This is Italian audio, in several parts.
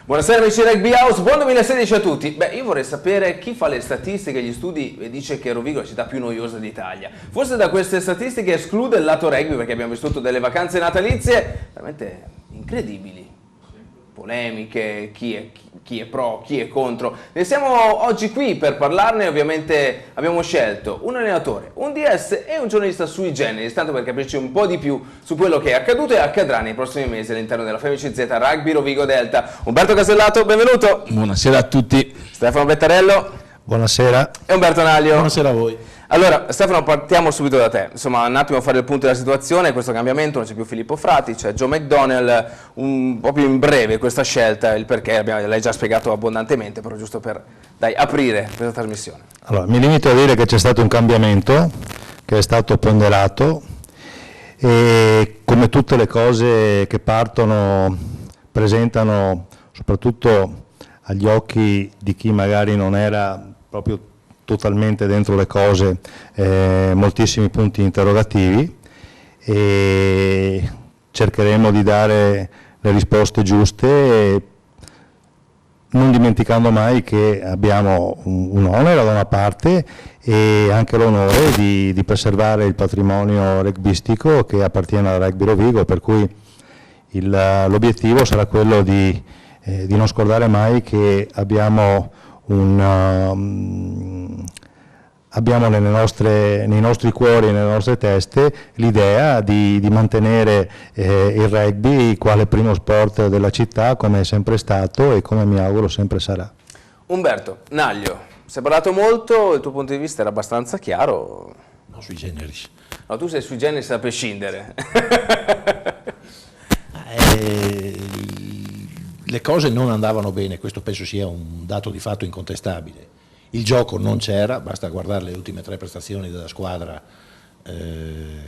Buonasera amici di Rugby House, buon 2016 a tutti. Beh, io vorrei sapere chi fa le statistiche e gli studi e dice che Rovigo è la città più noiosa d'Italia. Forse da queste statistiche esclude il lato rugby, perché abbiamo vissuto delle vacanze natalizie veramente incredibili. Polemiche, chi è pro, chi è contro. Ne siamo oggi qui per parlarne. Ovviamente abbiamo scelto un allenatore, un DS e un giornalista sui generis, tanto per capirci un po' di più su quello che è accaduto e accadrà nei prossimi mesi all'interno della FMCZ Rugby Rovigo Delta. Umberto Casellato, benvenuto. Buonasera a tutti. Stefano Bettarello. Buonasera. E Umberto Naglio. Buonasera a voi. Allora, Stefano, partiamo subito da te. Insomma, un attimo a fare il punto della situazione, questo cambiamento, non c'è più Filippo Frati, c'è Joe McDonnell, un po' più in breve questa scelta, il perché, l'hai già spiegato abbondantemente, però giusto per, aprire questa trasmissione. Allora, mi limito a dire che c'è stato un cambiamento che è stato ponderato e come tutte le cose che partono, presentano soprattutto agli occhi di chi magari non era proprio totalmente dentro le cose, moltissimi punti interrogativi e cercheremo di dare le risposte giuste, non dimenticando mai che abbiamo un onere da una parte e anche l'onore di preservare il patrimonio rugbistico che appartiene al Rugby Rovigo, per cui l'obiettivo sarà quello di non scordare mai che abbiamo nei nostri cuori e nelle nostre teste l'idea di mantenere il rugby quale primo sport della città, come è sempre stato e come mi auguro sempre sarà. Umberto Naglio, si è parlato molto, il tuo punto di vista era abbastanza chiaro. No, sui generis. No, tu sei sui generis a prescindere. Le cose non andavano bene, questo penso sia un dato di fatto incontestabile. Il gioco non c'era, basta guardare le ultime 3 prestazioni della squadra,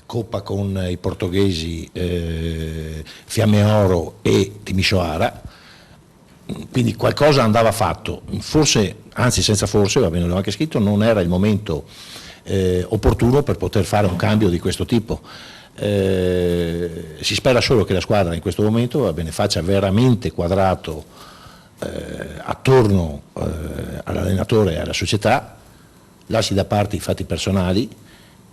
Coppa con i portoghesi, Fiamme Oro e Timisoara, quindi qualcosa andava fatto, forse, anzi senza forse, va bene, l'ho anche scritto, non era il momento opportuno per poter fare un cambio di questo tipo. Si spera solo che la squadra in questo momento faccia veramente quadrato attorno all'allenatore e alla società, lasci da parte i fatti personali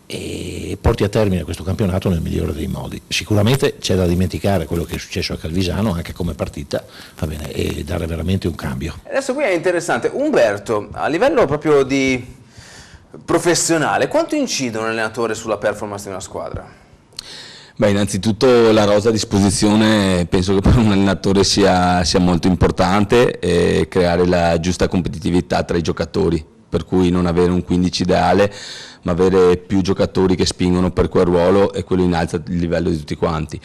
e porti a termine questo campionato nel migliore dei modi. Sicuramente c'è da dimenticare quello che è successo a Calvisano anche come partita, va bene, e dare veramente un cambio. Adesso qui è interessante, Umberto, a livello proprio di professionale, quanto incide un allenatore sulla performance di una squadra? Beh, innanzitutto la rosa a disposizione penso che per un allenatore sia molto importante, creare la giusta competitività tra i giocatori, per cui non avere un 15 ideale, ma avere più giocatori che spingono per quel ruolo e quello innalza il livello di tutti quanti.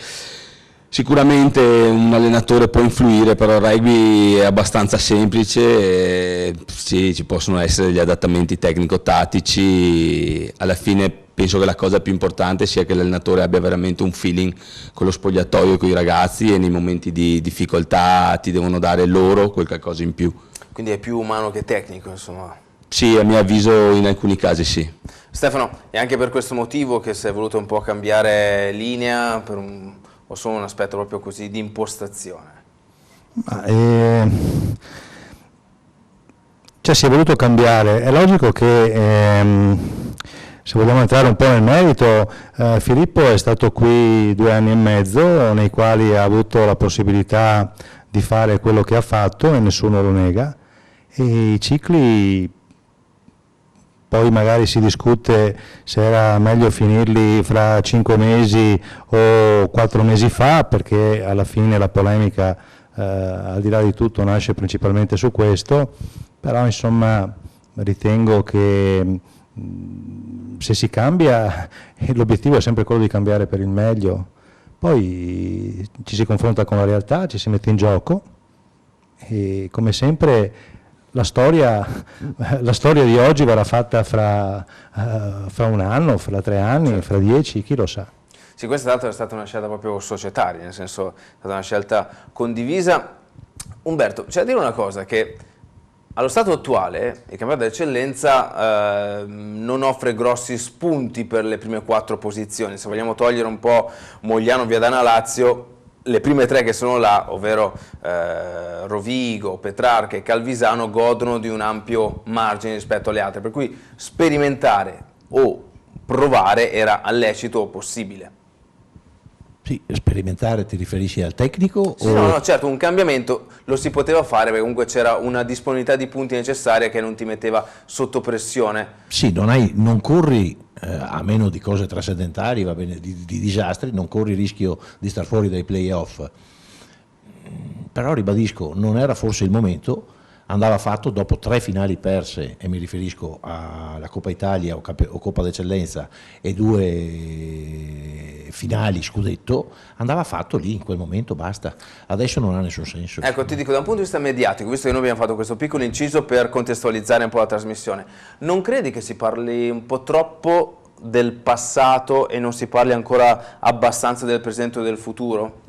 Sicuramente un allenatore può influire, però il rugby è abbastanza semplice, sì, ci possono essere degli adattamenti tecnico-tattici, alla fine penso che la cosa più importante sia che l'allenatore abbia veramente un feeling con lo spogliatoio e con i ragazzi e nei momenti di difficoltà ti devono dare loro qualcosa in più. Quindi è più umano che tecnico, insomma. Sì, a mio avviso in alcuni casi sì. Stefano, è anche per questo motivo che si è voluto un po' cambiare linea o solo un aspetto proprio così di impostazione? Cioè si è voluto cambiare, è logico che se vogliamo entrare un po' nel merito, Filippo è stato qui 2 anni e mezzo nei quali ha avuto la possibilità di fare quello che ha fatto e nessuno lo nega, e i cicli poi magari si discute se era meglio finirli fra 5 mesi o 4 mesi fa, perché alla fine la polemica al di là di tutto nasce principalmente su questo, però insomma ritengo che se si cambia l'obiettivo è sempre quello di cambiare per il meglio, poi ci si confronta con la realtà, ci si mette in gioco e come sempre la storia di oggi verrà fatta fra 1 anno, fra 3 anni, certo, fra 10, chi lo sa. Sì, questa è stata una scelta proprio societaria, nel senso è stata una scelta condivisa. Umberto, c'è da dire una cosa, che allo stato attuale il campionato d'eccellenza non offre grossi spunti per le prime 4 posizioni. Se vogliamo togliere un po' Mogliano, Viadana, Lazio, le prime tre che sono là, ovvero Rovigo, Petrarca e Calvisano, godono di un ampio margine rispetto alle altre, per cui sperimentare o provare era lecito o possibile. Sì, sperimentare ti riferisci al tecnico? Sì, no, certo, un cambiamento lo si poteva fare perché comunque c'era una disponibilità di punti necessaria che non ti metteva sotto pressione. Sì, non corri, a meno di cose trascendentali, va bene, di disastri, non corri il rischio di star fuori dai playoff. Però ribadisco, non era forse il momento, andava fatto dopo 3 finali perse, e mi riferisco alla Coppa Italia o Coppa d'Eccellenza e 2 finali scudetto, andava fatto lì in quel momento, basta, adesso non ha nessun senso. Ecco, ti dico, da un punto di vista mediatico, visto che noi abbiamo fatto questo piccolo inciso per contestualizzare un po' la trasmissione, non credi che si parli un po' troppo del passato e non si parli ancora abbastanza del presente o del futuro?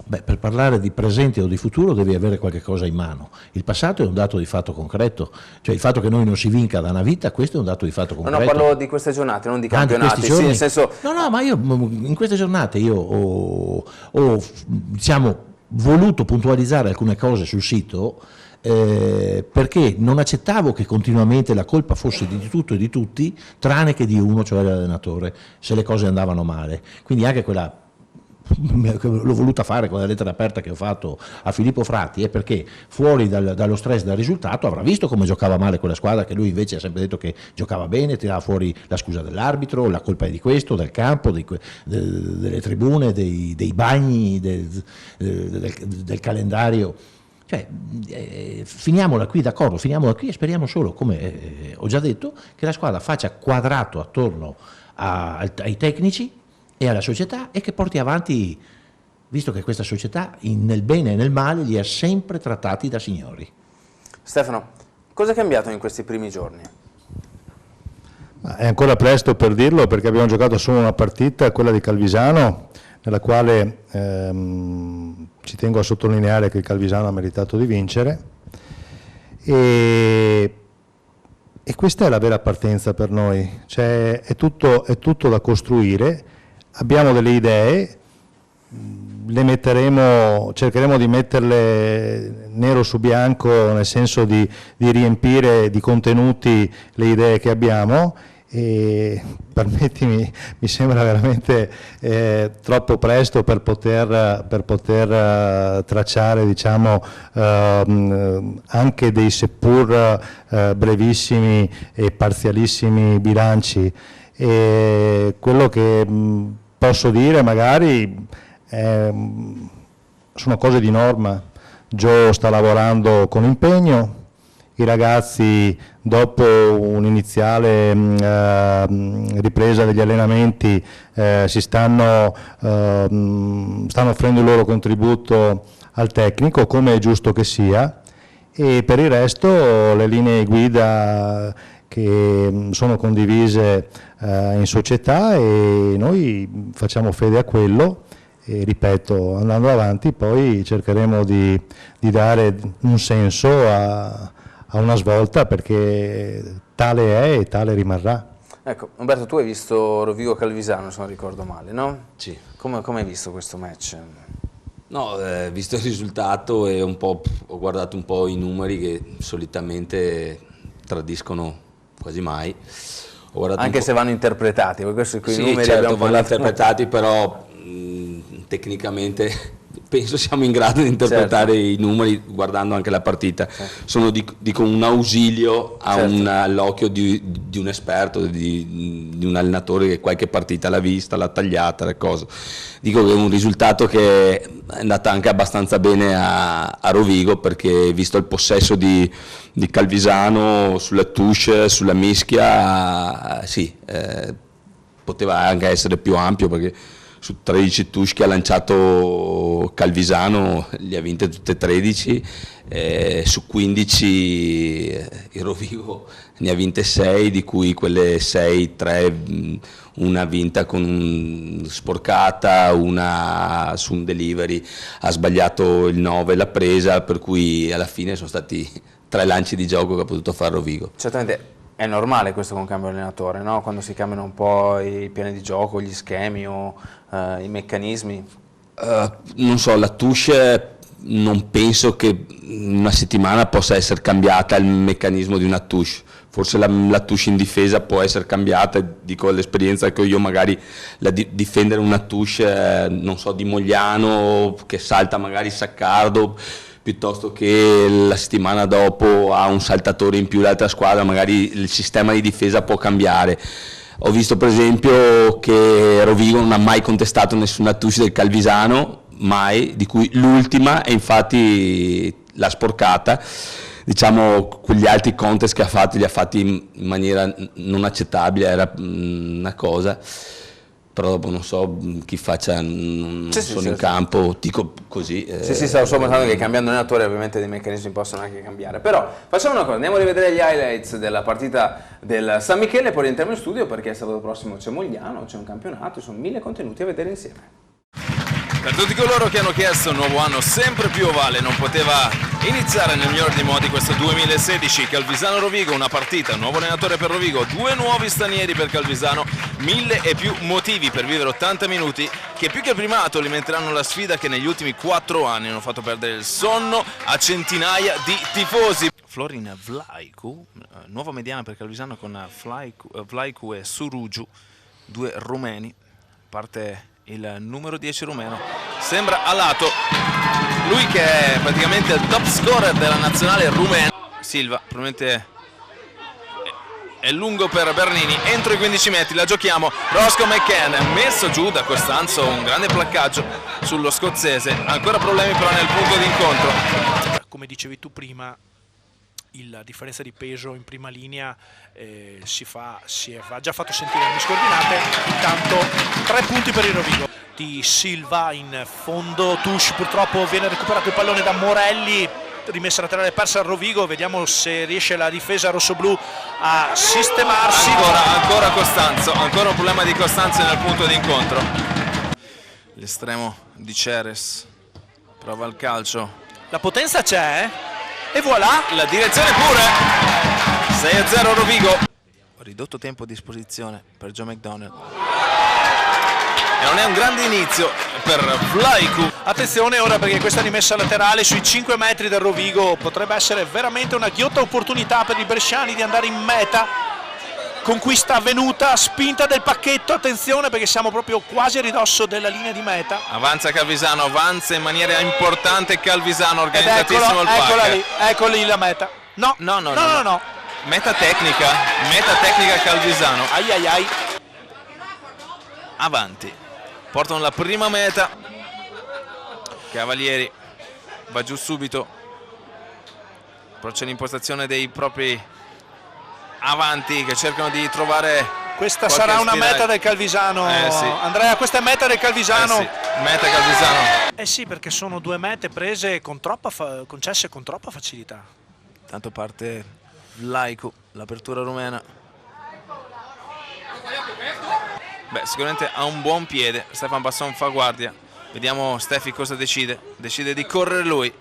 Beh, per parlare di presente o di futuro devi avere qualche cosa in mano. Il passato è un dato di fatto concreto, cioè il fatto che noi non si vinca da una vita, questo è un dato di fatto concreto. No, parlo di queste giornate, non di campionati. Di questi sì, nel senso... No, ma io in queste giornate ho diciamo, voluto puntualizzare alcune cose sul sito, perché non accettavo che continuamente la colpa fosse di tutto e di tutti, tranne che di uno, cioè l'allenatore, se le cose andavano male. Quindi anche quella... l'ho voluta fare con la lettera aperta che ho fatto a Filippo Fratti, è perché fuori dallo stress del risultato avrà visto come giocava male quella squadra, che lui invece ha sempre detto che giocava bene, tirava fuori la scusa dell'arbitro, la colpa è di questo, del campo, delle tribune, dei bagni, del calendario. Cioè, finiamola qui, d'accordo, finiamola qui e speriamo solo, come ho già detto, che la squadra faccia quadrato attorno ai tecnici e alla società, e che porti avanti, visto che questa società nel bene e nel male li ha sempre trattati da signori. Stefano, cosa è cambiato in questi primi giorni? È ancora presto per dirlo, perché abbiamo giocato solo una partita, quella di Calvisano, nella quale ci tengo a sottolineare che il Calvisano ha meritato di vincere, e questa è la vera partenza per noi, cioè è tutto da costruire. Abbiamo delle idee, cercheremo di metterle nero su bianco, nel senso di riempire di contenuti le idee che abbiamo, e permettimi, mi sembra veramente troppo presto per poter tracciare, diciamo, anche dei seppur brevissimi e parzialissimi bilanci. E quello che posso dire magari sono cose di norma. Gio sta lavorando con impegno, i ragazzi dopo un'iniziale ripresa degli allenamenti stanno offrendo il loro contributo al tecnico, come è giusto che sia, e per il resto le linee guida che sono condivise in società, e noi facciamo fede a quello, e ripeto, andando avanti poi cercheremo di dare un senso a una svolta, perché tale è e tale rimarrà. Ecco, Umberto, tu hai visto Rovigo Calvisano, se non ricordo male, no? Sì. Come hai visto questo match? No, visto il risultato e un po' ho guardato un po' i numeri che solitamente tradiscono quasi mai. Anche se vanno interpretati, perché questi sì, numeri certo, abbiamo vanno interpretati, però tecnicamente penso siamo in grado di interpretare i numeri guardando anche la partita. Sono dico un ausilio all'occhio di un esperto, di un allenatore che qualche partita l'ha vista, l'ha tagliata, le cose. Dico che è un risultato che è andata anche abbastanza bene a Rovigo, perché visto il possesso di Calvisano sulla touche, sulla mischia, poteva anche essere più ampio, perché su 13 touche che ha lanciato Calvisano li ha vinte tutte e 13, su 15 il Rovigo ne ha vinte 6, di cui quelle 6, 3, una vinta con sporcata, una su un delivery, ha sbagliato il 9 l'ha presa, per cui alla fine sono stati 3 lanci di gioco che ha potuto fare Rovigo. Certamente è normale questo con cambio allenatore, no? Quando si cambiano un po' i piani di gioco, gli schemi o i meccanismi. Non so, la touche non penso che in una settimana possa essere cambiata il meccanismo di una touche. Forse la touche in difesa può essere cambiata, dico l'esperienza che ho io, magari difendere una touche, non so, di Mogliano che salta magari Saccardo, piuttosto che la settimana dopo ha un saltatore in più l'altra squadra, magari il sistema di difesa può cambiare. Ho visto per esempio che Rovigo non ha mai contestato nessuna touche del Calvisano, mai, di cui l'ultima, e infatti l'ha sporcata. Diciamo, quegli altri contest che ha fatto li ha fatti in maniera non accettabile, era una cosa, però dopo non so chi faccia, non sono in campo, dico così. Sì, stavo solo pensando che cambiando allenatore ovviamente dei meccanismi possono anche cambiare, però facciamo una cosa, andiamo a rivedere gli highlights della partita del San Michele e poi rientriamo in studio perché sabato prossimo c'è Mogliano, c'è un campionato, ci sono 1000 contenuti a vedere insieme. Per tutti coloro che hanno chiesto un nuovo anno sempre più ovale, non poteva iniziare nel miglior dei modi questo 2016. Calvisano Rovigo, una partita, un nuovo allenatore per Rovigo, 2 nuovi stranieri per Calvisano, 1000 e più motivi per vivere 80 minuti che più che primato alimenteranno la sfida che negli ultimi 4 anni hanno fatto perdere il sonno a centinaia di tifosi. Florin Vlaicu, nuova mediana per Calvisano con Vlaicu e Surugiu, 2 rumeni, parte il numero 10 rumeno, sembra a lato, lui che è praticamente il top scorer della nazionale rumena. Silva, probabilmente è lungo per Bernini, entro i 15 metri, la giochiamo, Roscoe McCann, messo giù da Costanzo, un grande placcaggio sullo scozzese, ancora problemi però nel punto d'incontro. Come dicevi tu prima, la differenza di peso in prima linea si è già fatto sentire nelle scoordinate. Intanto 3 punti per il Rovigo di Silva in fondo, touche, purtroppo viene recuperato il pallone da Morelli, rimessa laterale persa al Rovigo, vediamo se riesce la difesa rossoblù a sistemarsi. Ancora Costanzo, ancora un problema di Costanzo nel punto d'incontro. L'estremo di Ceres prova il calcio, la potenza c'è, e voilà, la direzione pure. 6-0 Rovigo. Ridotto tempo a disposizione per Joe McDonald. E non è un grande inizio per Vlaicu. Attenzione ora perché questa rimessa laterale sui 5 metri del Rovigo potrebbe essere veramente una ghiotta opportunità per i bresciani di andare in meta. Conquista avvenuta, spinta del pacchetto, attenzione perché siamo proprio quasi a ridosso della linea di meta. Avanza Calvisano, avanza in maniera importante Calvisano, organizzatissimo il pack. Ecco lì la meta. No. Meta tecnica Calvisano. Ai. Avanti, portano la prima meta. Cavalieri va giù subito, però c'è l'impostazione dei propri avanti che cercano di trovare. Questa sarà una meta del Calvisano, sì. Andrea, questa è meta del Calvisano. Sì, meta Calvisano. Sì, perché sono 2 mete prese concesse con troppa facilità. Tanto parte Vlaicu, l'apertura rumena. Beh, sicuramente ha un buon piede, Stefan Basson fa guardia. Vediamo Stefi cosa decide di correre lui.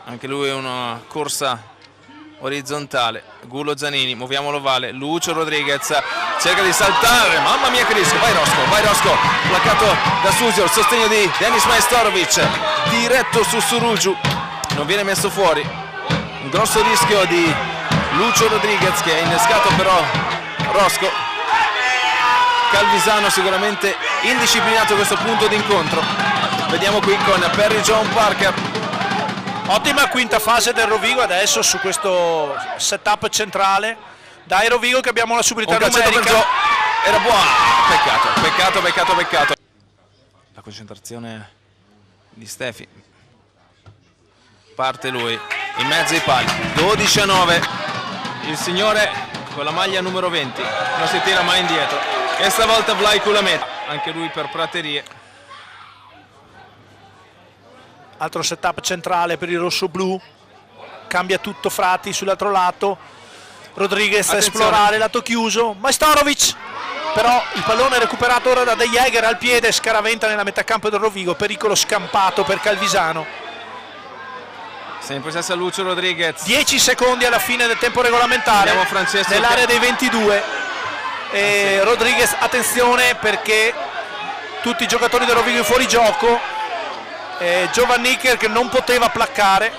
Anche lui è una corsa orizzontale. Gulo Zanini, muoviamo l'ovale, Lucio Rodriguez cerca di saltare, mamma mia che rischio, vai Rosco, placcato da Susio, il sostegno di Denis Majstorovic, diretto su Surugiu, non viene messo fuori, un grosso rischio di Lucio Rodriguez che ha innescato però Rosco. Calvisano sicuramente indisciplinato a questo punto d'incontro. Vediamo qui con Perry John Parker. Ottima quinta fase del Rovigo adesso su questo setup centrale. Dai Rovigo che abbiamo la superiorità numerica. Era buono. Peccato. La concentrazione di Stefi. Parte lui in mezzo ai pali. 12-9. Il signore con la maglia numero 20. Non si tira mai indietro. E stavolta Vlaicu la meta. Anche lui per praterie. Altro setup centrale per il rossoblu, cambia tutto Frati sull'altro lato, Rodriguez a esplorare, lato chiuso, Majstorovic, però il pallone è recuperato ora da De Jager al piede, scaraventa nella metà campo del Rovigo, pericolo scampato per Calvisano. Sempre stessa Lucio Rodriguez. 10 secondi alla fine del tempo regolamentare, nell'area dei 22. e Rodriguez, attenzione perché tutti i giocatori del Rovigo in fuorigioco, Giovannicher che non poteva placcare.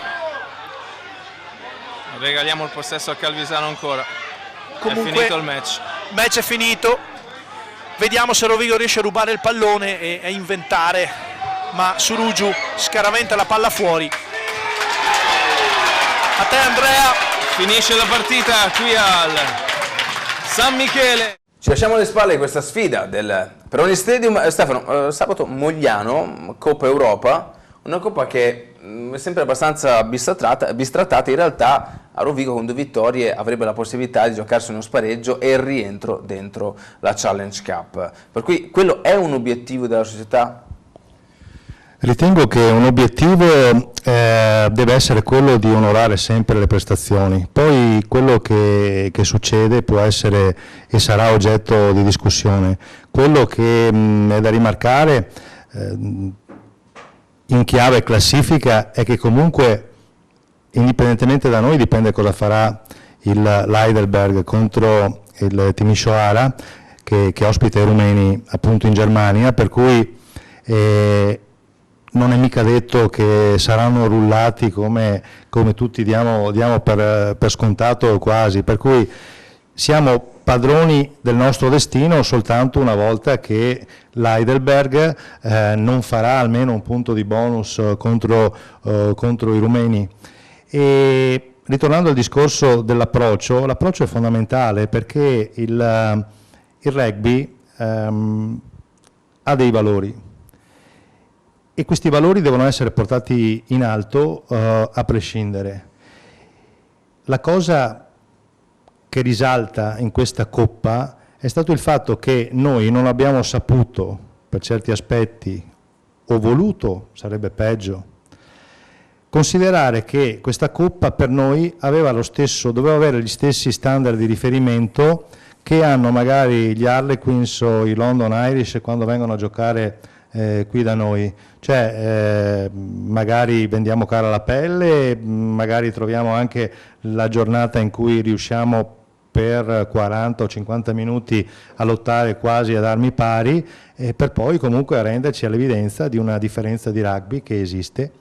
Regaliamo il possesso a Calvisano ancora. Comunque, è finito il match. Match è finito. Vediamo se Rovigo riesce a rubare il pallone e a inventare, ma Surugiu scaraventa la palla fuori. A te Andrea. Finisce la partita qui al San Michele. Ci lasciamo alle spalle questa sfida del Peroni Stadium. Stefano, sabato Mogliano, Coppa Europa, una coppa che è sempre abbastanza bistrattata. In realtà a Rovigo con 2 vittorie avrebbe la possibilità di giocarsi uno spareggio e il rientro dentro la Challenge Cup. Per cui quello è un obiettivo della società? Ritengo che un obiettivo deve essere quello di onorare sempre le prestazioni, poi quello che succede può essere e sarà oggetto di discussione. Quello che è da rimarcare in chiave classifica è che comunque, indipendentemente da noi, dipende cosa farà l'Heidelberg contro il Timișoara che ospita i rumeni appunto in Germania, per cui non è mica detto che saranno rullati come tutti diamo per scontato quasi, per cui siamo padroni del nostro destino soltanto una volta che l'Heidelberg non farà almeno un punto di bonus contro i rumeni. E ritornando al discorso dell'approccio, l'approccio è fondamentale perché il rugby ha dei valori. E questi valori devono essere portati in alto a prescindere. La cosa che risalta in questa Coppa è stato il fatto che noi non abbiamo saputo, per certi aspetti, o voluto, sarebbe peggio, considerare che questa Coppa per noi doveva avere gli stessi standard di riferimento che hanno magari gli Harlequins o i London Irish quando vengono a giocare qui da noi, cioè magari vendiamo cara la pelle, magari troviamo anche la giornata in cui riusciamo per 40 o 50 minuti a lottare quasi ad armi pari, per poi comunque arrenderci all'evidenza di una differenza di rugby che esiste,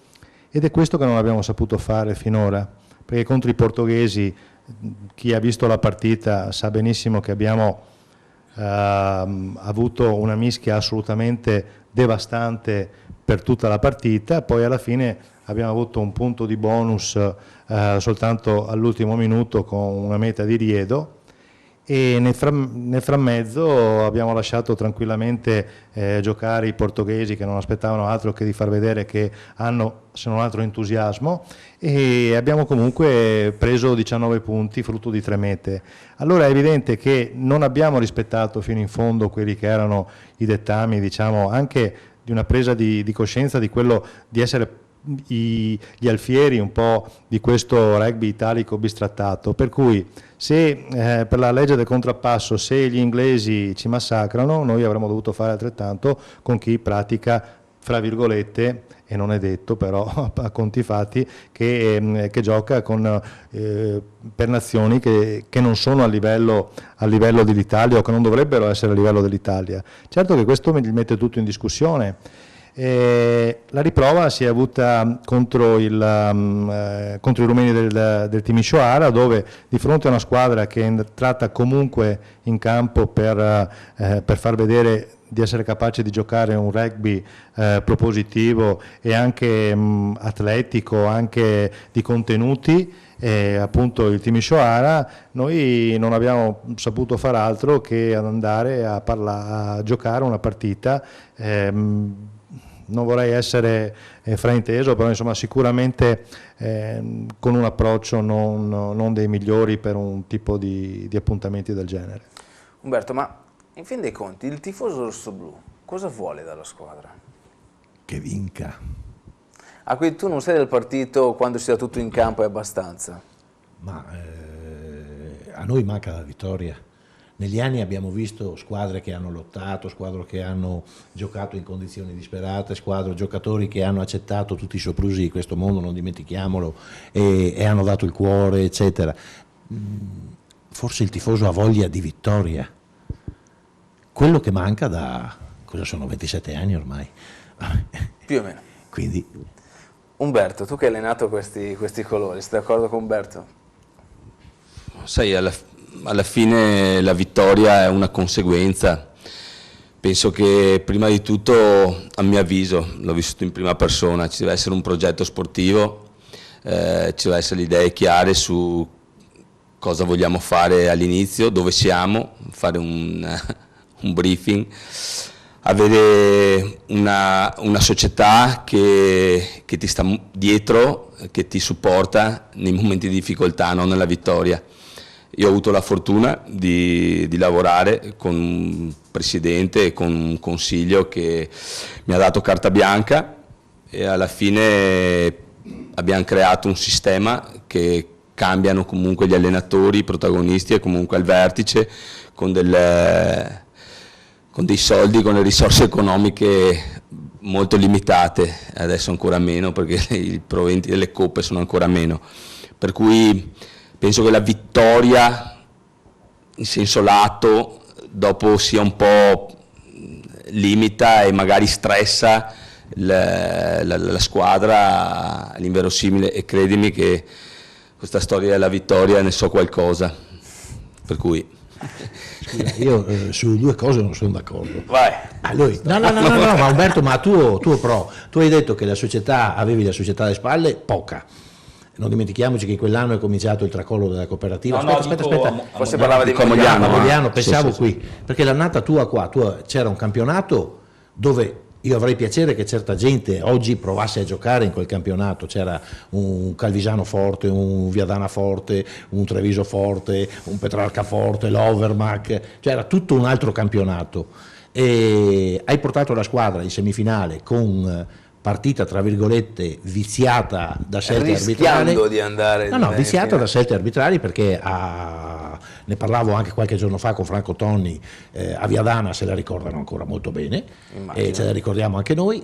ed è questo che non abbiamo saputo fare finora, perché contro i portoghesi, chi ha visto la partita sa benissimo che abbiamo avuto una mischia assolutamente devastante per tutta la partita, poi alla fine abbiamo avuto un punto di bonus soltanto all'ultimo minuto con una meta di Riedo, e nel frammezzo abbiamo lasciato tranquillamente giocare i portoghesi che non aspettavano altro che di far vedere che hanno se non altro entusiasmo, e abbiamo comunque preso 19 punti frutto di 3 mete. Allora è evidente che non abbiamo rispettato fino in fondo quelli che erano i dettami, diciamo, anche di una presa di coscienza di quello di essere gli alfieri un po' di questo rugby italico bistrattato, per cui se per la legge del contrappasso, se gli inglesi ci massacrano, noi avremmo dovuto fare altrettanto con chi pratica, fra virgolette, e non è detto però a conti fatti, che gioca per nazioni che non sono a livello dell'Italia o che non dovrebbero essere a livello dell'Italia. Certo che questo mette tutto in discussione. La riprova si è avuta contro i rumeni del Timișoara, dove di fronte a una squadra che è entrata comunque in campo per far vedere di essere capace di giocare un rugby propositivo e anche atletico, anche di contenuti, appunto il Timișoara, noi non abbiamo saputo far altro che andare a giocare una partita. Non vorrei essere frainteso, però insomma sicuramente con un approccio non dei migliori per un tipo di appuntamenti del genere. Umberto, ma in fin dei conti il tifoso rossoblu cosa vuole dalla squadra? Che vinca. Quindi tu non sei del partito quando sia tutto in campo è abbastanza? Ma a noi manca la vittoria. Negli anni abbiamo visto squadre che hanno lottato, squadre che hanno giocato in condizioni disperate, giocatori che hanno accettato tutti i soprusi di questo mondo, non dimentichiamolo, e hanno dato il cuore, eccetera. Forse il tifoso ha voglia di vittoria, quello che manca da, cosa sono, 27 anni ormai? Più o meno. Quindi... Umberto, tu che hai allenato questi colori, sei d'accordo con Umberto? Sai, alla fine la vittoria è una conseguenza. Penso che prima di tutto, a mio avviso, l'ho vissuto in prima persona, ci deve essere un progetto sportivo, ci deve essere le idee chiare su cosa vogliamo fare all'inizio, dove siamo, fare un briefing, avere una società che ti sta dietro, che ti supporta nei momenti di difficoltà, non nella vittoria. Io ho avuto la fortuna di lavorare con un presidente e con un consiglio che mi ha dato carta bianca e alla fine abbiamo creato un sistema che cambiano comunque gli allenatori, i protagonisti e comunque al vertice con dei soldi, con le risorse economiche molto limitate, adesso ancora meno perché i proventi delle coppe sono ancora meno, per cui penso che la vittoria in senso lato dopo sia un po' limita e magari stressa la squadra all'inverosimile, e credimi che questa storia della vittoria ne so qualcosa, per cui... Scusa, io su due cose non sono d'accordo. Vai. No, ma Umberto, ma tu hai detto che avevi la società alle spalle, poca. Non dimentichiamoci che in quell'anno è cominciato il tracollo della cooperativa. Aspetta. Forse parlava di Mogliano, pensavo sì. qui, perché l'annata tua c'era un campionato dove io avrei piacere che certa gente oggi provasse a giocare in quel campionato. C'era un Calvisano forte, un Viadana forte, un Treviso forte, un Petrarca forte, l'Overmac, cioè era tutto un altro campionato. E hai portato la squadra in semifinale con partita tra virgolette viziata da scelte arbitrali. Rischiando di andare viziata da scelte arbitrali, perché ne parlavo anche qualche giorno fa con Franco Tonni, a Viadana se la ricordano ancora molto bene, e ce la ricordiamo anche noi.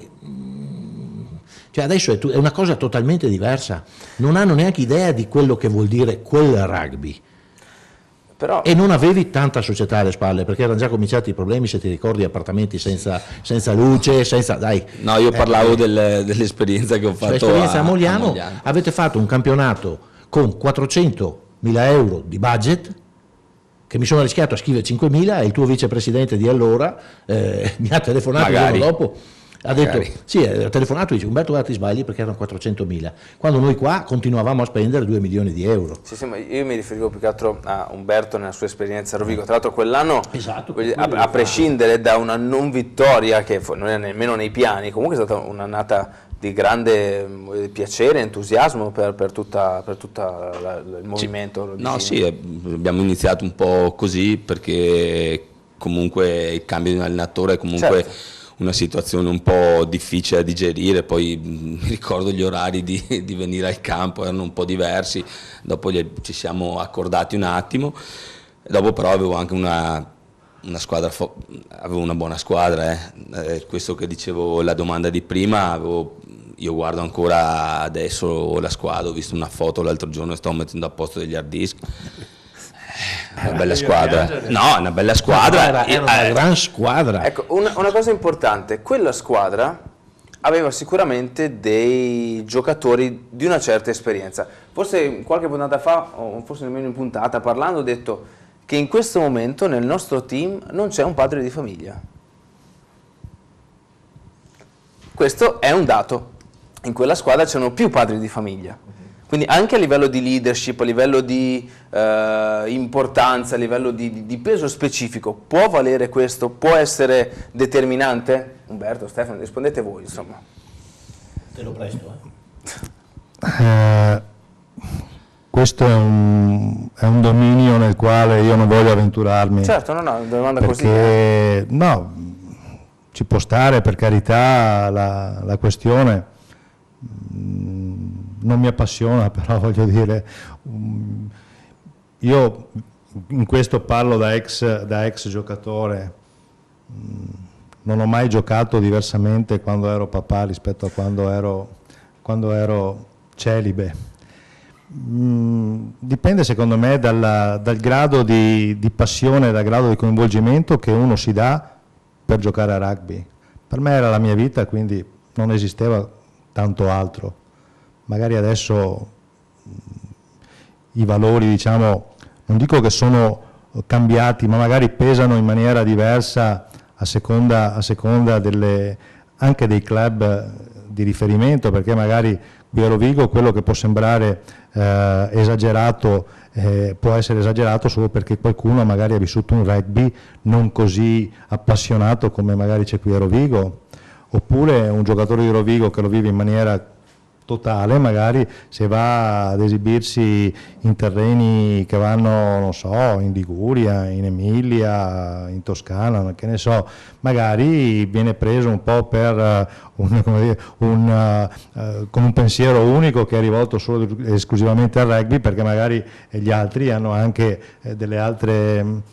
Cioè adesso è una cosa totalmente diversa, non hanno neanche idea di quello che vuol dire quel rugby. Però... E non avevi tanta società alle spalle, perché erano già cominciati i problemi, se ti ricordi, appartamenti senza luce, dai. No, io parlavo dell'esperienza che ho fatto l'esperienza a Mogliano. Avete fatto un campionato con 400.000 euro di budget, che mi sono rischiato a scrivere 5.000, e il tuo vicepresidente di allora mi ha telefonato il giorno dopo. Ha detto, ha telefonato e dice: Umberto, guarda, ti sbagli, perché erano 400.000, quando noi qua continuavamo a spendere 2 milioni di euro. Sì, ma io mi riferivo più che altro a Umberto nella sua esperienza a Rovigo. Tra l'altro quell'anno, a prescindere da una non vittoria che non è nemmeno nei piani, comunque è stata un'annata di grande piacere e entusiasmo per tutto il movimento. No, sì, abbiamo iniziato un po' così, perché comunque il cambio di un allenatore è comunque una situazione un po' difficile da digerire. Poi mi ricordo gli orari di venire al campo erano un po' diversi, dopo ci siamo accordati un attimo, dopo però avevo anche una squadra, avevo una buona squadra, questo che dicevo, la domanda di prima, io guardo ancora adesso la squadra, ho visto una foto l'altro giorno e stavo mettendo a posto degli hard disk. Una bella squadra, no, una bella squadra, era una gran squadra. Ecco, una cosa importante, quella squadra aveva sicuramente dei giocatori di una certa esperienza. Forse qualche puntata fa, o forse nemmeno in puntata, parlando, ho detto che in questo momento nel nostro team non c'è un padre di famiglia. Questo è un dato. In quella squadra c'erano più padri di famiglia. Quindi anche a livello di leadership, a livello di importanza, a livello di peso specifico, può valere questo? Può essere determinante? Umberto, Stefano, rispondete voi, insomma. Te lo presto, Questo è un dominio nel quale io non voglio avventurarmi. Certo, no, una domanda perché, così. No, ci può stare, per carità, la questione. Non mi appassiona, però voglio dire, io in questo parlo da ex giocatore, non ho mai giocato diversamente quando ero papà rispetto a quando ero celibe. Dipende secondo me dal grado di passione, dal grado di coinvolgimento che uno si dà per giocare a rugby. Per me era la mia vita, quindi non esisteva tanto altro. Magari adesso i valori, diciamo, non dico che sono cambiati, ma magari pesano in maniera diversa a seconda anche dei club di riferimento, perché magari qui a Rovigo quello che può sembrare esagerato può essere esagerato solo perché qualcuno magari ha vissuto un rugby non così appassionato come magari c'è qui a Rovigo, oppure un giocatore di Rovigo che lo vive in maniera totale, magari se va ad esibirsi in terreni che vanno, non so, in Liguria, in Emilia, in Toscana, che ne so, magari viene preso un po' per con un pensiero unico che è rivolto solo ed esclusivamente al rugby, perché magari gli altri hanno anche delle altre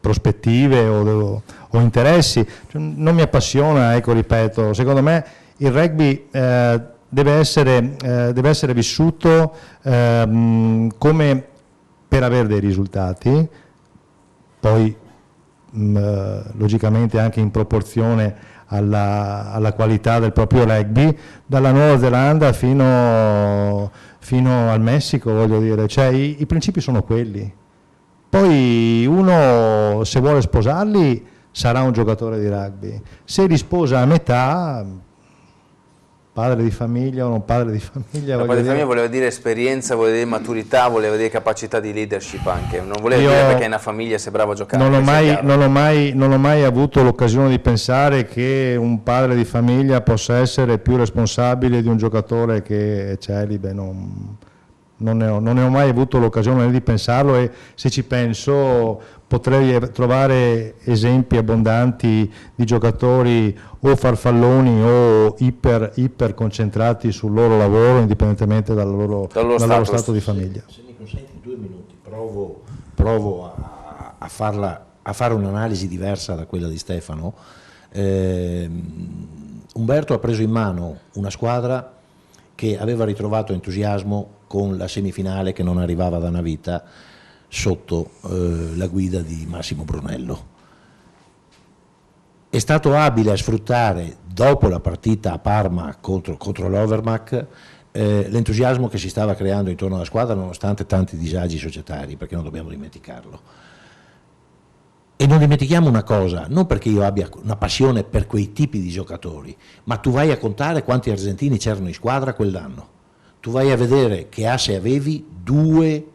prospettive o interessi. Cioè, non mi appassiona, ecco, ripeto, secondo me il rugby deve essere vissuto come per avere dei risultati, poi logicamente anche in proporzione alla qualità del proprio rugby, dalla Nuova Zelanda fino al Messico, voglio dire, cioè i principi sono quelli. Poi uno, se vuole sposarli, sarà un giocatore di rugby. Se li sposa a metà, padre di famiglia o non padre di famiglia. Padre di famiglia voleva dire esperienza, voleva dire maturità, voleva dire capacità di leadership anche. Non voleva dire perché è una famiglia, sei bravo a giocare. Non ho mai avuto l'occasione di pensare che un padre di famiglia possa essere più responsabile di un giocatore che è celibe. Non ne ho mai avuto l'occasione di pensarlo, e se ci penso potrei trovare esempi abbondanti di giocatori o farfalloni o iper concentrati sul loro lavoro, indipendentemente dal loro stato di famiglia. Se mi consenti 2 minuti, provo a fare un'analisi diversa da quella di Stefano. Umberto ha preso in mano una squadra che aveva ritrovato entusiasmo con la semifinale che non arrivava da una vita sotto la guida di Massimo Brunello. È stato abile a sfruttare, dopo la partita a Parma contro l'Overmac, l'entusiasmo che si stava creando intorno alla squadra, nonostante tanti disagi societari, perché non dobbiamo dimenticarlo. E non dimentichiamo una cosa, non perché io abbia una passione per quei tipi di giocatori, ma tu vai a contare quanti argentini c'erano in squadra quell'anno. Tu vai a vedere che asse avevi 2,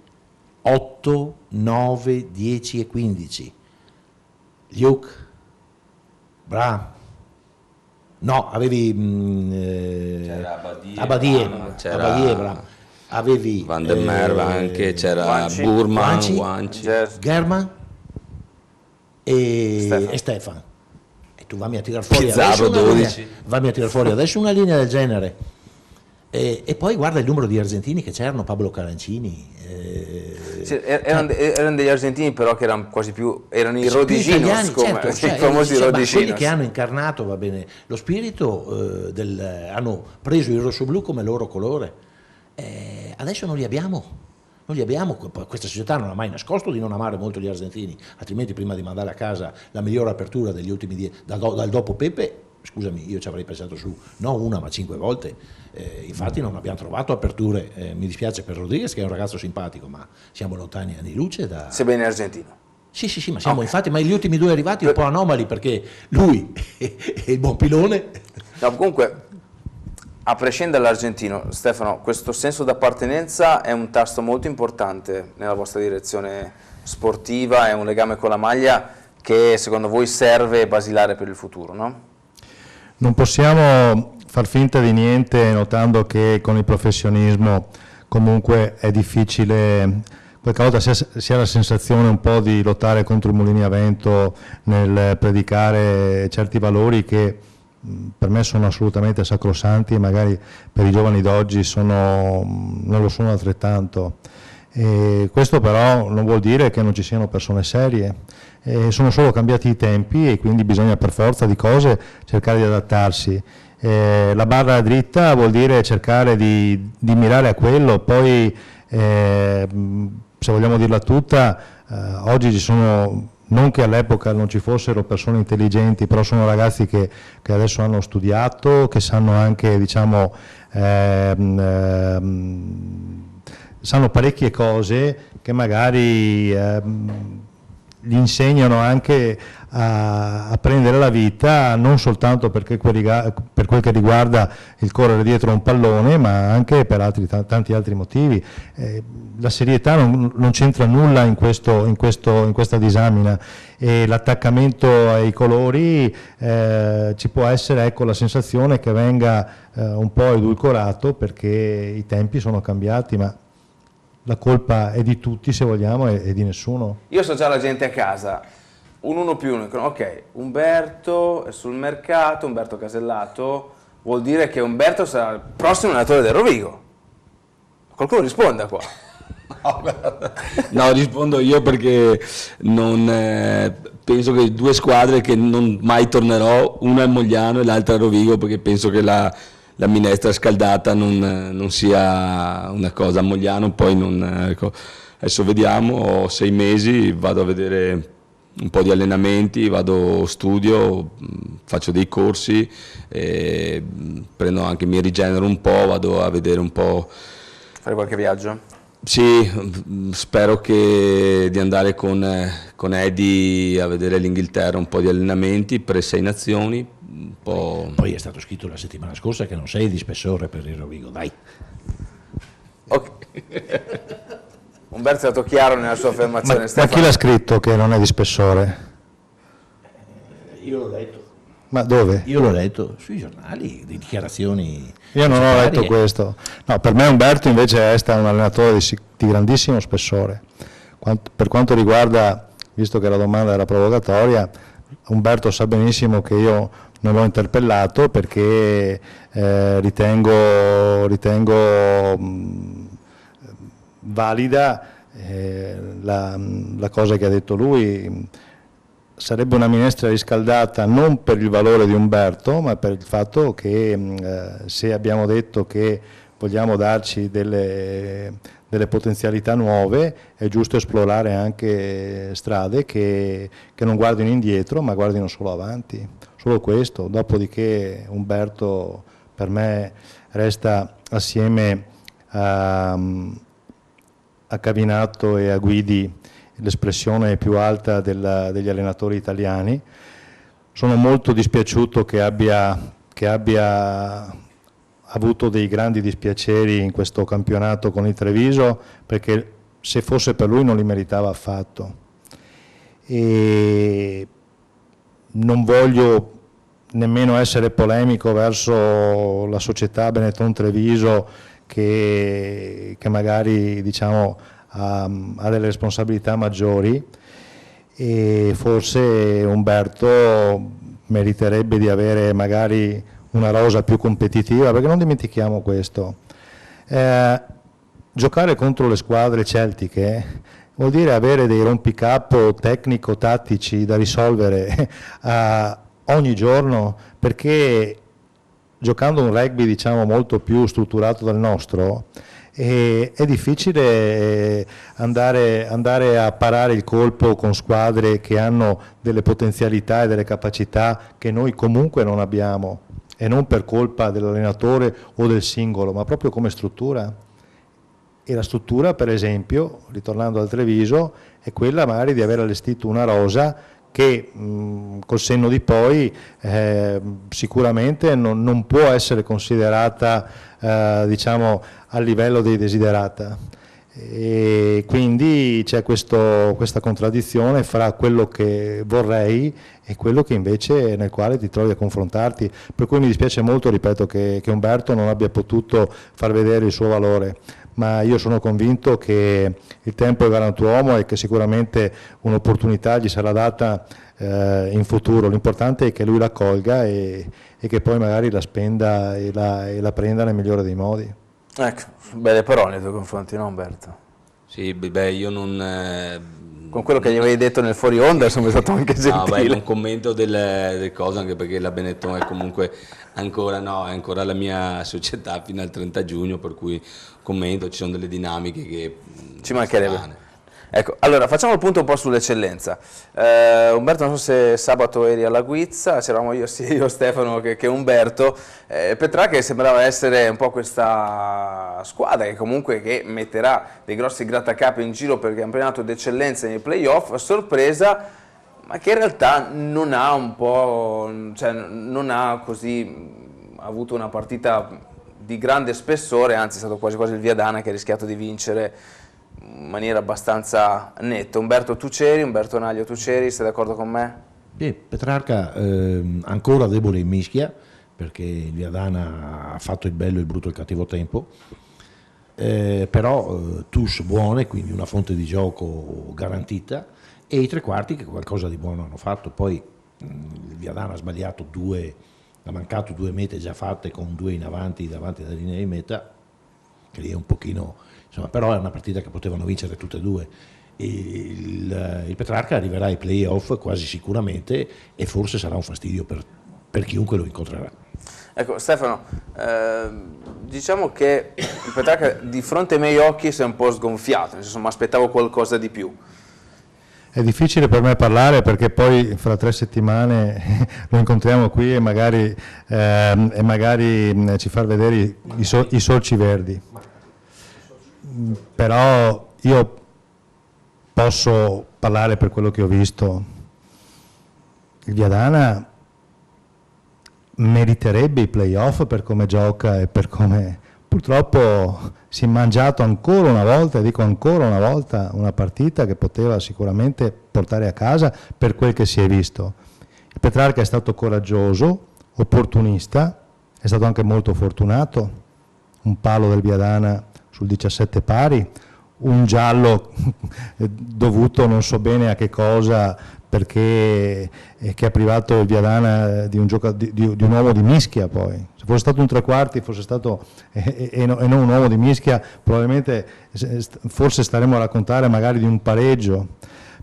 8, 9, 10 e 15. Luke, Bra, no, avevi c'era Abadie, c'era avevi Van der Merwe anche, c'era Burman, Wanci, German e Stefan. E tu vammi a tirar fuori Pizarro 12. Vammi a tirar fuori adesso una linea del genere. E poi guarda il numero di argentini che c'erano, Pablo Carancini. Sì, erano degli argentini, però che erano quasi erano i Rodiginos, come i famosi Rodiginos. Quelli che hanno incarnato, va bene, lo spirito hanno preso il rosso-blu come loro colore. Adesso non li abbiamo. Questa società non ha mai nascosto di non amare molto gli argentini, altrimenti prima di mandare a casa la migliore apertura degli ultimi dal dopo Pepe, scusami, io ci avrei pensato su, non una ma 5 volte. Infatti non abbiamo trovato aperture, mi dispiace per Rodriguez che è un ragazzo simpatico, ma siamo lontani anni luce da... Sebbene argentino. Sì, ma siamo infatti, ma gli ultimi 2 arrivati un po' anomali, perché lui è il buon pilone. No, comunque, a prescindere dall'argentino, Stefano, questo senso d'appartenenza è un tasto molto importante nella vostra direzione sportiva, è un legame con la maglia che secondo voi serve basilare per il futuro, no? Non possiamo far finta di niente, notando che con il professionismo comunque è difficile, qualche volta si ha la sensazione un po' di lottare contro i mulini a vento nel predicare certi valori che per me sono assolutamente sacrosanti e magari per i giovani d'oggi non lo sono altrettanto. Questo però non vuol dire che non ci siano persone serie, sono solo cambiati i tempi e quindi bisogna per forza di cose cercare di adattarsi. La barra dritta vuol dire cercare di mirare a quello, poi se vogliamo dirla tutta, oggi ci sono, non che all'epoca non ci fossero persone intelligenti, però sono ragazzi che adesso hanno studiato, che sanno anche, diciamo, sanno parecchie cose che magari gli insegnano anche a prendere la vita, non soltanto per quel che riguarda il correre dietro un pallone, ma anche per tanti altri motivi. La serietà non c'entra nulla in questa disamina, e l'attaccamento ai colori ci può essere, ecco, la sensazione che venga un po' edulcorato perché i tempi sono cambiati, ma la colpa è di tutti, se vogliamo, e di nessuno. Io so già la gente a casa, un 1+1, ok, Umberto è sul mercato, Umberto Casellato, vuol dire che Umberto sarà il prossimo allenatore del Rovigo. Qualcuno risponda qua. No, rispondo io perché penso che due squadre che non mai tornerò, una è Mogliano e l'altra è Rovigo, perché penso che la minestra scaldata non sia una cosa. A Mogliano poi ecco, adesso vediamo, ho 6 mesi, vado a vedere un po' di allenamenti, studio, faccio dei corsi, prendo anche, mi rigenero un po', vado a vedere un po'. Fare qualche viaggio? Sì, spero di andare con Eddie a vedere l'Inghilterra, un po' di allenamenti per 6 nazioni. Poi è stato scritto la settimana scorsa che non sei di spessore per il Rovigo, dai. Okay. Umberto è stato chiaro nella sua affermazione. Ma chi l'ha scritto che non è di spessore? Io l'ho letto. Ma dove? Io l'ho letto sui giornali, di dichiarazioni. Io non ho letto questo. No, per me Umberto invece è stato un allenatore di grandissimo spessore. Per quanto riguarda, visto che la domanda era provocatoria, Umberto sa benissimo che io non l'ho interpellato perché ritengo valida la cosa che ha detto lui. Sarebbe una minestra riscaldata non per il valore di Umberto, ma per il fatto che se abbiamo detto che vogliamo darci delle potenzialità nuove, è giusto esplorare anche strade che non guardino indietro ma guardino solo avanti, solo questo. Dopodiché Umberto per me resta, assieme a Cavinato e a Guidi, l'espressione più alta degli allenatori italiani. Sono molto dispiaciuto che abbia avuto dei grandi dispiaceri in questo campionato con il Treviso, perché se fosse per lui non li meritava affatto. E non voglio nemmeno essere polemico verso la società Benetton Treviso che magari, diciamo, ha delle responsabilità maggiori, e forse Umberto meriterebbe di avere magari una rosa più competitiva, perché non dimentichiamo questo, giocare contro le squadre celtiche vuol dire avere dei rompicapo tecnico-tattici da risolvere ogni giorno, perché giocando un rugby, diciamo, molto più strutturato del nostro, è difficile andare a parare il colpo con squadre che hanno delle potenzialità e delle capacità che noi comunque non abbiamo, e non per colpa dell'allenatore o del singolo, ma proprio come struttura. E la struttura, per esempio, ritornando al Treviso, è quella magari di aver allestito una rosa che col senno di poi sicuramente non può essere considerata diciamo al livello dei desiderata, e quindi c'è questa contraddizione fra quello che vorrei e quello che invece nel quale ti trovi a confrontarti, per cui mi dispiace molto, ripeto, che Umberto non abbia potuto far vedere il suo valore, ma io sono convinto che il tempo è galantuomo e che sicuramente un'opportunità gli sarà data in futuro. L'importante è che lui la colga e che poi magari la spenda e la prenda nel migliore dei modi. Ecco, belle parole nei tuoi confronti, no Umberto? Sì, beh, io non... Quando con quello che gli avevi detto nel fuori onda, insomma è stato anche gentile. No, non commento delle cose, anche perché la Benetton è comunque ancora, è ancora la mia società fino al 30 giugno, per cui commento, ci sono delle dinamiche che ci mancherebbe. Ecco, allora facciamo il punto un po' sull'eccellenza. Umberto, non so se sabato eri alla guizza, c'eravamo io Stefano che Umberto. Petrarca sembrava essere un po' questa squadra che comunque metterà dei grossi grattacapi in giro per il campionato d'eccellenza nei playoff, a sorpresa, ma che in realtà non ha non ha così avuto una partita di grande spessore, anzi è stato quasi quasi il Viadana che ha rischiato di vincere in maniera abbastanza netta. Umberto Naglio, tu c'eri, sei d'accordo con me? Petrarca ancora debole in mischia, perché il Viadana ha fatto il bello, il brutto e il cattivo tempo, però touche buone, quindi una fonte di gioco garantita, e i tre quarti che qualcosa di buono hanno fatto. Poi il Viadana ha sbagliato ha mancato 2 mete già fatte con 2 in avanti davanti alla linea di meta, che lì è un pochino, insomma, però è una partita che potevano vincere tutte e due. Il Petrarca arriverà ai playoff quasi sicuramente, e forse sarà un fastidio per chiunque lo incontrerà. Ecco Stefano, diciamo che il Petrarca di fronte ai miei occhi si è un po' sgonfiato, nel senso mi aspettavo qualcosa di più. È difficile per me parlare, perché poi fra 3 settimane lo incontriamo qui e magari ci far vedere i sorci verdi. Però io posso parlare per quello che ho visto. Il Viadana meriterebbe i playoff per come gioca e per come purtroppo si è mangiato ancora una volta, dico ancora una volta, una partita che poteva sicuramente portare a casa per quel che si è visto. Il Petrarca è stato coraggioso, opportunista, è stato anche molto fortunato, un palo del Viadana sul 17 pari, un giallo dovuto non so bene a che cosa, perché che ha privato il Viadana di un uomo di mischia. Poi se fosse stato un tre quarti, fosse stato e non un uomo di mischia, probabilmente forse staremmo a raccontare magari di un pareggio.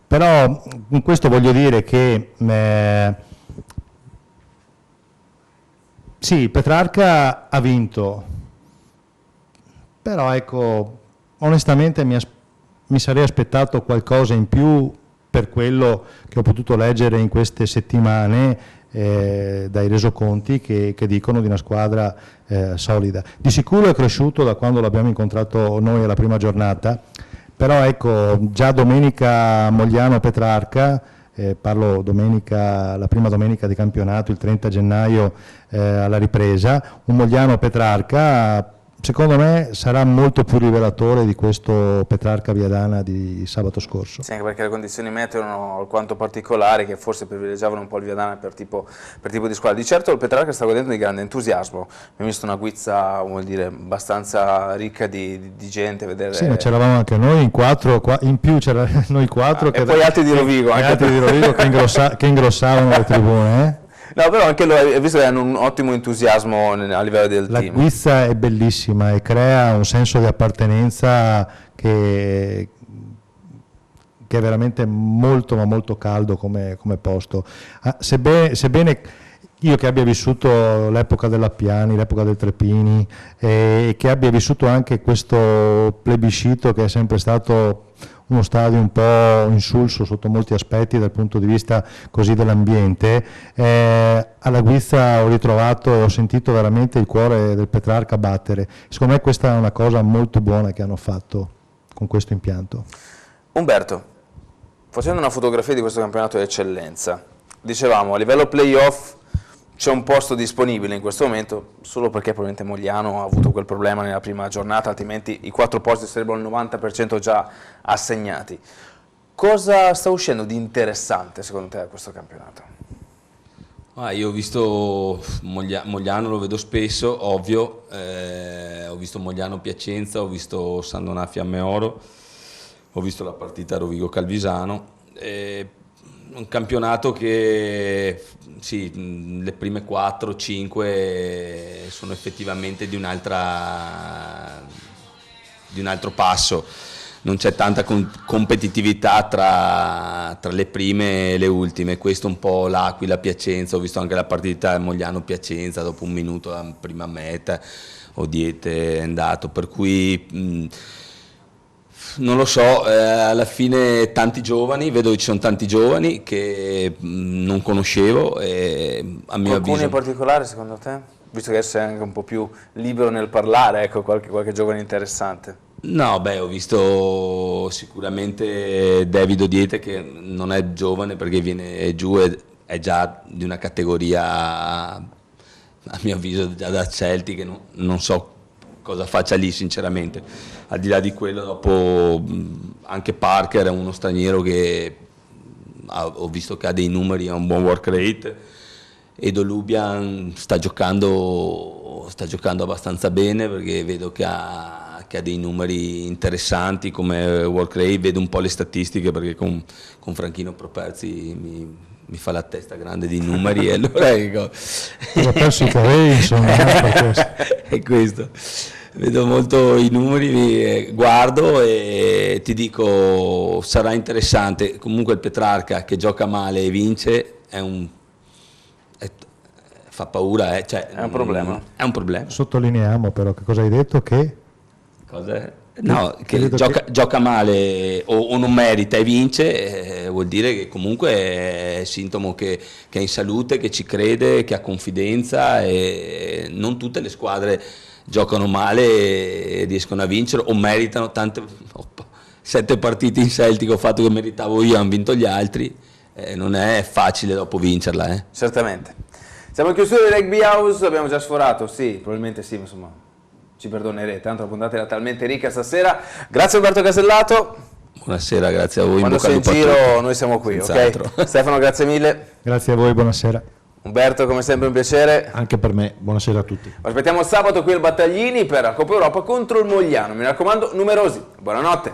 Però con questo voglio dire che sì, Petrarca ha vinto, però ecco, onestamente mi sarei aspettato qualcosa in più per quello che ho potuto leggere in queste settimane dai resoconti che dicono di una squadra solida. Di sicuro è cresciuto da quando l'abbiamo incontrato noi alla prima giornata, però ecco, già domenica Mogliano-Petrarca, parlo la prima domenica di campionato, il 30 gennaio alla ripresa, un Mogliano-Petrarca secondo me sarà molto più rivelatore di questo Petrarca-Viadana di sabato scorso. Sì, anche perché le condizioni meteo erano alquanto particolari, che forse privilegiavano un po' il Viadana per tipo di squadra. Di certo il Petrarca sta godendo di grande entusiasmo, abbiamo visto una guizza, vuol dire, abbastanza ricca di gente. Vedere... Sì, ma c'eravamo anche noi in 4, in più c'era noi 4. E poi altri di Rovigo. Altri di Rovigo che ingrossavano le tribune. No, però anche hai visto che hanno un ottimo entusiasmo a livello del team. La guizza è bellissima e crea un senso di appartenenza che è veramente molto ma molto caldo come posto. Sebbene io che abbia vissuto l'epoca dell'Appiani, l'epoca del Trepini, e che abbia vissuto anche questo plebiscito che è sempre stato uno stadio un po' insulso sotto molti aspetti dal punto di vista così dell'ambiente, alla guizza ho ritrovato e ho sentito veramente il cuore del Petrarca battere. Secondo me questa è una cosa molto buona che hanno fatto con questo impianto. Umberto, facendo una fotografia di questo campionato di eccellenza, dicevamo a livello playoff c'è un posto disponibile in questo momento, solo perché probabilmente Mogliano ha avuto quel problema nella prima giornata, altrimenti i 4 posti sarebbero il 90% già assegnati. Cosa sta uscendo di interessante secondo te da questo campionato? Io ho visto Mogliano, lo vedo spesso, ovvio, ho visto Mogliano Piacenza, ho visto San Donà Fiamme Oro, ho visto la partita Rovigo-Calvisano. Un campionato che sì, le prime 4-5 sono effettivamente di un altro passo. non c'è tanta competitività tra le prime e le ultime. Questo un po' l'Aquila, Piacenza, ho visto anche la partita Mogliano-Piacenza, dopo un minuto la prima meta, Odiete è andato, per cui non lo so, alla fine tanti giovani, vedo che ci sono tanti giovani che non conoscevo e a mio Qualcuno avviso... in particolare secondo te? Visto che sei anche un po' più libero nel parlare, ecco qualche giovane interessante. No, beh, ho visto sicuramente David Odiete che non è giovane perché viene giù e è già di una categoria, a mio avviso, già da Celtic, che non so cosa faccia lì sinceramente. Al di là di quello, dopo anche Parker è uno straniero che ho visto che ha dei numeri, ha un buon work rate, e Dolubian sta giocando abbastanza bene perché vedo che ha dei numeri interessanti come work rate, vedo un po' le statistiche perché con Franchino Properzi mi fa la testa grande di numeri e allora ecco. Ho perso i capelli, insomma, è questo. Vedo molto i numeri, guardo e ti dico sarà interessante. Comunque il Petrarca che gioca male e vince fa paura, cioè, È un problema. È un problema. Sottolineiamo però che cosa hai detto, che No, che gioca male o non merita e vince, vuol dire che comunque è sintomo che è in salute, che ci crede, che ha confidenza, e non tutte le squadre giocano male e riescono a vincere o meritano. 7 partite in Celtic ho fatto che meritavo io, hanno vinto gli altri, non è facile dopo vincerla. Certamente. Siamo in chiusura di Rugby House, abbiamo già sforato, sì, probabilmente sì, insomma, ci perdonerete, tanto la puntata era talmente ricca stasera. Grazie Alberto Casellato. Buonasera, grazie a voi. Quando sei in giro noi siamo qui, ok? Stefano, grazie mille. Grazie a voi, buonasera. Umberto, come sempre un piacere. Anche per me, buonasera a tutti. Vi aspettiamo sabato qui al Battaglini per la Coppa Europa contro il Mogliano, mi raccomando, numerosi. Buonanotte.